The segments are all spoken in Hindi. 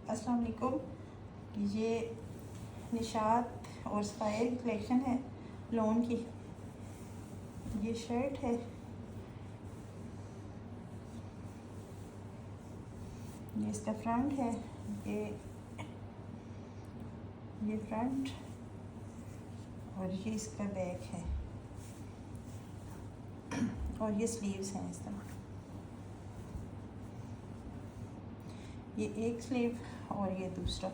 अस्सलाम वालेकुम। ये निशात और स्पायर की कलेक्शन है लॉन की। ये शर्ट है, ये इसका फ्रंट है, ये फ्रंट और ये इसका बैक है और ये स्लीव्स हैं इस तरह। ये एक स्लीव और ये दूसरा।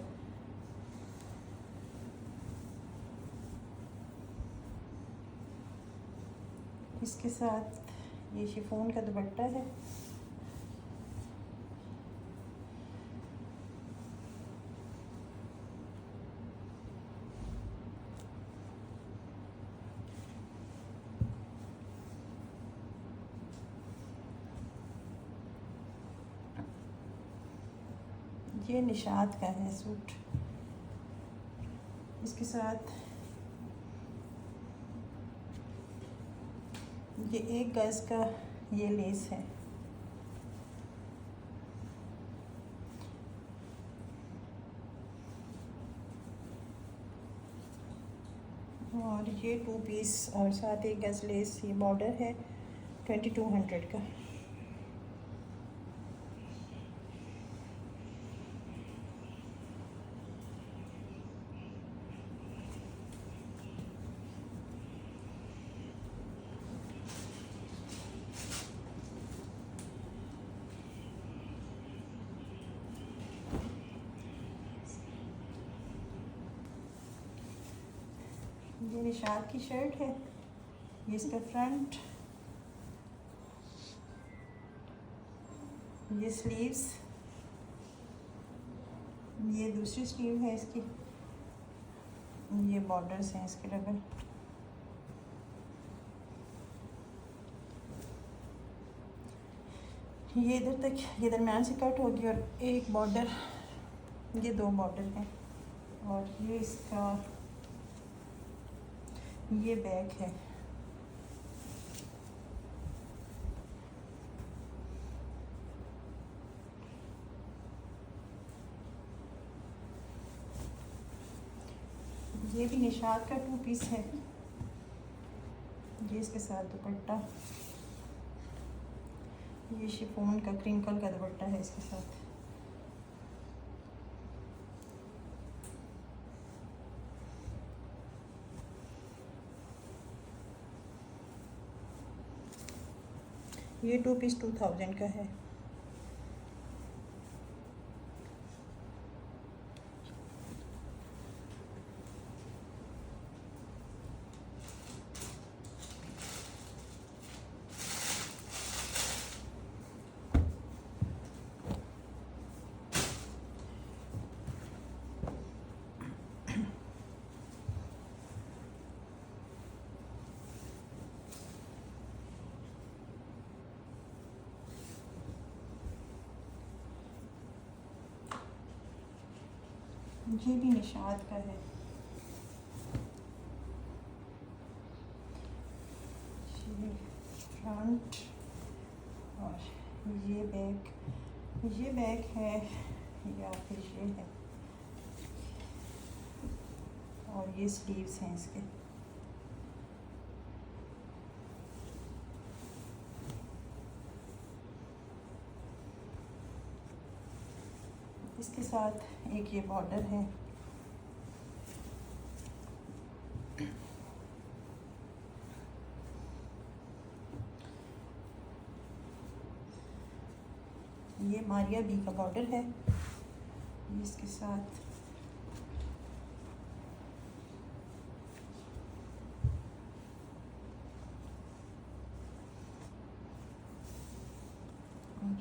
इसके साथ ये शिफॉन का दुपट्टा है। ये निशात का है सूट। इसके साथ ये 1 गज का ये लेस है। और ये 2 पीस और साथ 1 गज लेस, ये बॉर्डर है 2200 का। ये निशात की शर्ट है, ये इसका फ्रंट, ये स्लीव्स, ये दूसरी स्लीव है इसकी, ये बॉर्डर्स हैं इसके डबल। ये इधर तक, ये दरम्यान से कट होगी और एक बॉर्डर, ये 2 बॉर्डर हैं। और ये इसका ये बैक है। ये भी निशात का 2 पीस है। ये इसके साथ दुपट्टा, ये शिफॉन का क्रिंकल का दुपट्टा है इसके साथ। ये 2 पीस 2000 का है। ये भी निशात का है। ये फ्रंट और ये बैक है या फिर ये है। और ये स्लीव्स हैं इसके। इसके साथ एक ये बॉर्डर है। ये मारिया बी का बॉर्डर है। इसके साथ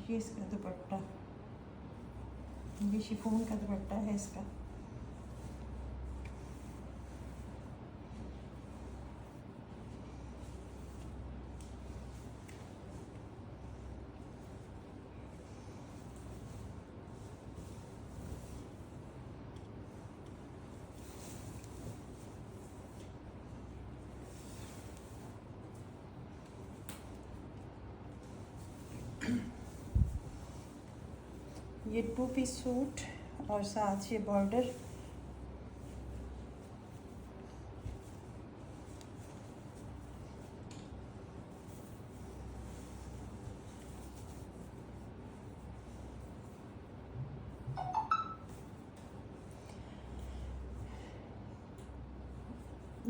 ये इसका दुपट्टा, ये शिफॉन का दुपट्टा है इसका। ये 2 पीस सूट और साथ ये बॉर्डर।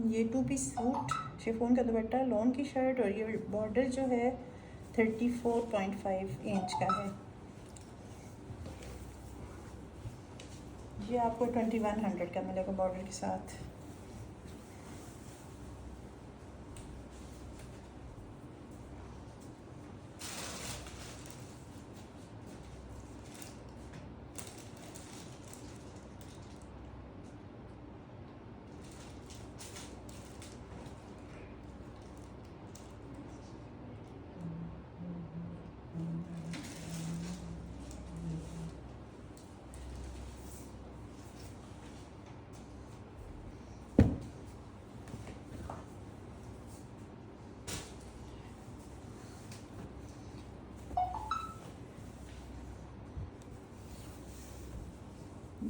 ये 2 पीस सूट, शिफॉन का दुपट्टा, लॉन की शर्ट, और ये बॉर्डर जो है 34.5 इंच का है। ये आपको 2100 का मिलेगा बॉर्डर के साथ।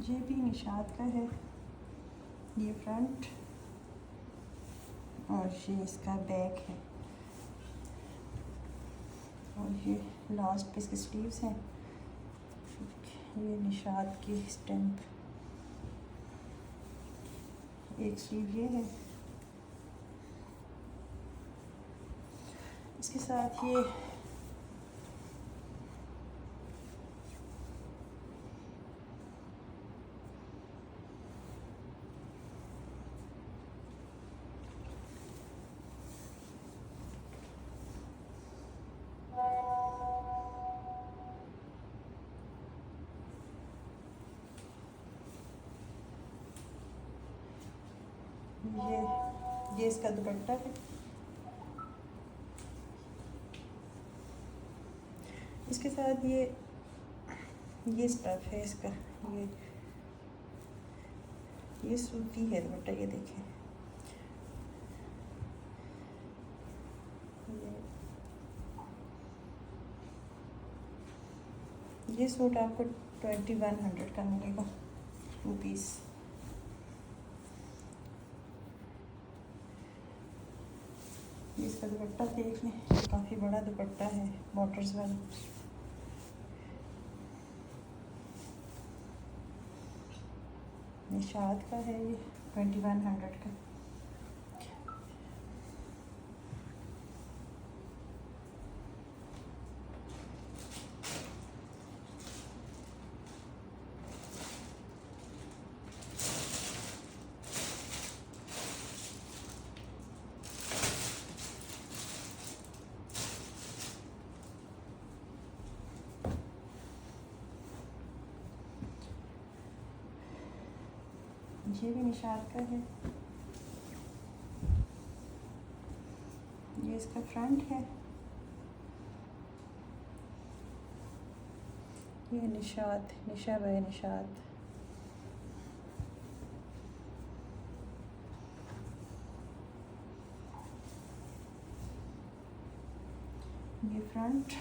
ये भी निशात का है, ये फ्रंट और ये इसका बैक है, और ये लास्ट पे इसके स्लीव्स हैं। ये निशात की स्टैम्प, एक स्लीव ये है, इसके साथ ये इसका दुपट्टा है। इसके साथ ये स्टफ है इसका, ये सूती है दुपट्टा, ये देखें। ये सूट आपको 2100 का मिलेगा, 2 पीस। इसका दुपट्टा देख लें, काफ़ी बड़ा दुपट्टा है, बॉर्डर्स वाला। निशात का है, ये 2100 का। ये भी निशात का है, ये इसका फ्रंट है, ये निशात, निशा बाय निशात। ये फ्रंट,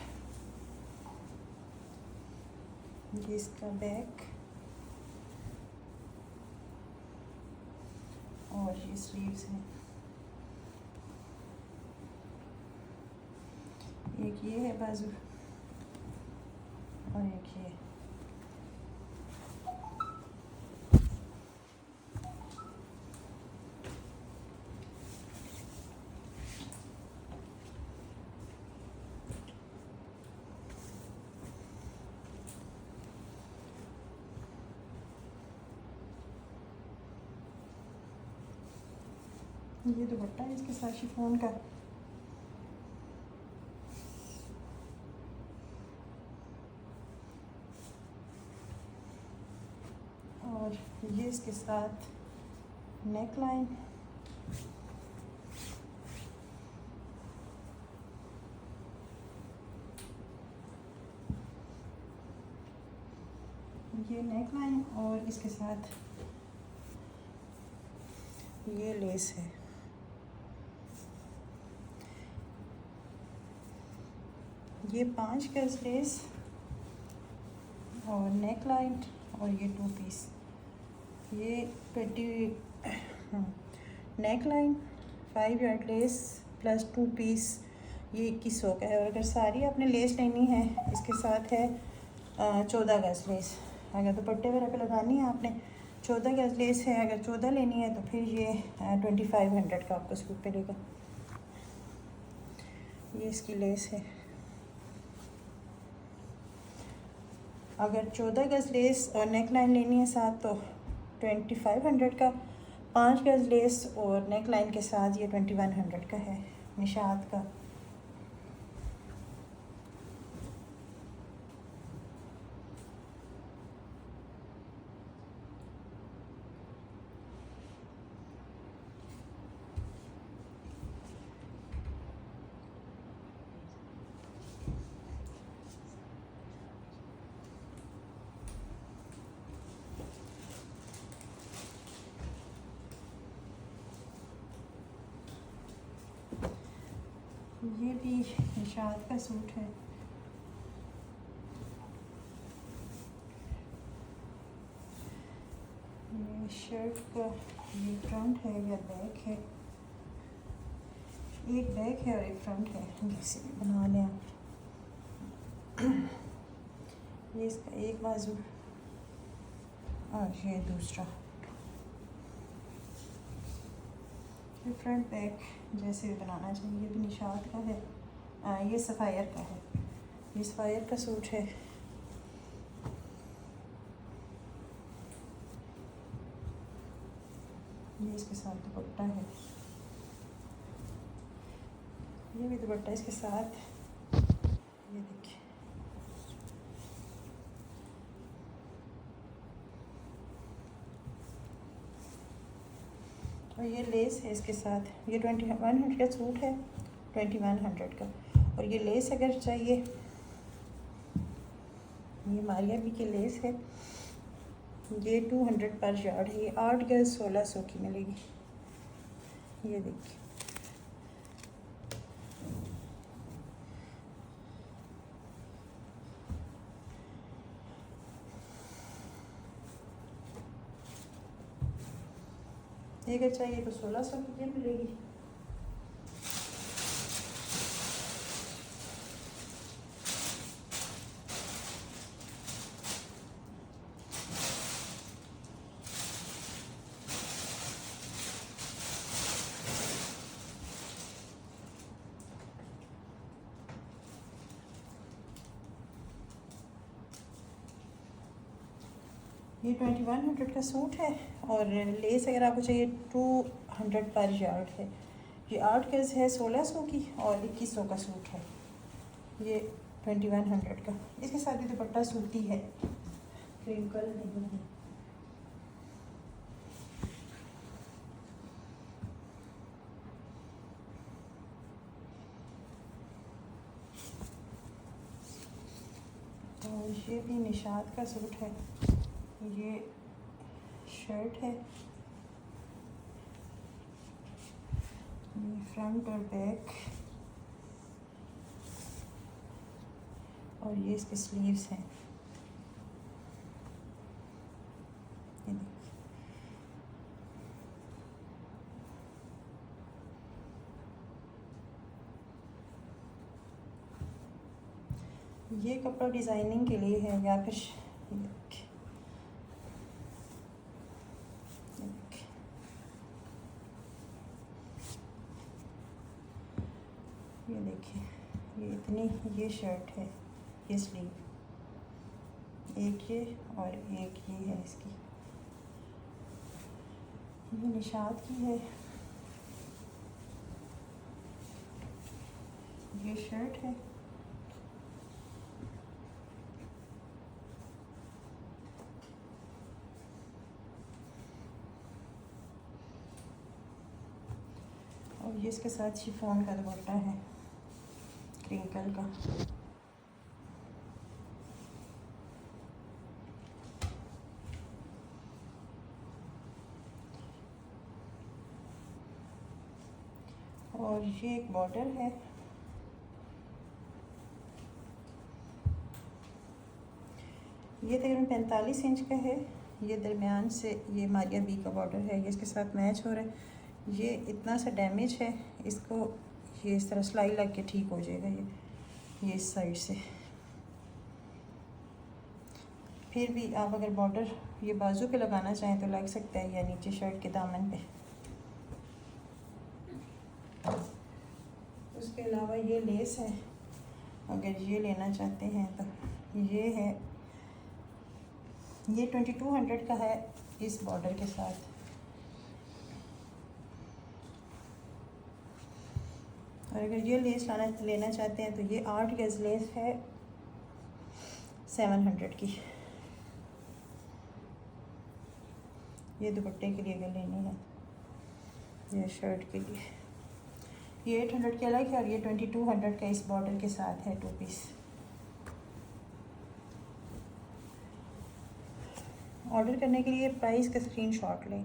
ये इसका बैक, और ये स्लीव्स हैं। एक ये है बाजू, और एक ये दुपट्टा है इसके साथ शिफॉन का। और ये इसके साथ नेक लाइन, ये नेक लाइन, और इसके साथ ये लेस है। ये 5 गज लेस और नेक लाइन और ये 2 पीस। ये 20 neckline 5 yard less plus 2 piece, ये 2100 का है। और अगर सारी आपने लेस लेनी है इसके साथ है 14 गज लेस। अगर दुपट्टे वगैरह पे लगानी है आपने 14 गज लेस है। अगर 14 लेनी है तो फिर ये 2500 का आपको सूट पड़ेगा। ये इसकी लेस है। अगर 14 गज लेस और नेक लाइन लेनी है साथ तो 2500 का। 5 गज लेस और नेक लाइन के साथ ये 2100 का है निशात का। ये भी निशात का सूट है। ये शर्ट का ये फ्रंट है या बैक है, एक बैक है और एक फ्रंट है, जैसे भी बना लें आप। ये इसका एक बाजू और ये दूसरा। ये फ्रंट बैक जैसे भी बनाना चाहिए। ये भी निशात का है। ये सफ़ायर का है। ये सफ़ायर का सूट है। ये इसके साथ दुपट्टा है। ये भी दुपट्टा इसके साथ। ये देखिए और ये लेस है इसके साथ। ये 2100 का सूट है, 2100 का। और ये लेस अगर चाहिए, ये मारिया भी की लेस है। ये 200 पर यार्ड है। ये 8 गज 1600 की मिलेगी। ये देखिए ये अगर चाहिए तो 1600 की ये मिलेगी। ये 2100 का सूट है। और लेस अगर आपको चाहिए 200 पर यार्ड है। ये 8 गज है 1600 की और 2100 का सूट है। ये 2100 का। इसके साथ भी दुपट्टा सूती है, क्रीम कलर नहीं है। और ये भी निशात का सूट है। ये शर्ट है। ये फ्रंट और बैक और ये इसके स्लीव्स हैं। ये देखिए ये कपड़ा डिज़ाइनिंग के लिए है या फिर ये देखिए ये इतनी ये शर्ट है। ये स्लीव एक ये और एक ये है इसकी। ये निशात की है। ये शर्ट है। और ये इसके साथ शिफॉन का दुपट्टा है, क्रिंकल का। और ये एक बॉर्डर है। ये तकरीबन 45 इंच का है। ये दरमियान से ये मारिया बी का बॉर्डर है, ये इसके साथ मैच हो रहा है। ये इतना सा डैमेज है, इसको ये इस तरह सिलाई लग के ठीक हो जाएगा। ये इस साइड से। फिर भी आप अगर बॉर्डर ये बाजू पे लगाना चाहें तो लग सकता है, या नीचे शर्ट के दामन पे। उसके अलावा ये लेस है, अगर ये लेना चाहते हैं तो ये है, ये 2200 का है इस बॉर्डर के साथ। और अगर ये लेस लेना चाहते हैं तो ये 8 गज लेस है 700 की। ये दुपट्टे के लिए अगर लेनी है, ये शर्ट के लिए ये 800 के अलग है, और ये 2200 का इस बॉर्डर के साथ है 2 पीस। ऑर्डर करने के लिए प्राइस का स्क्रीनशॉट लें।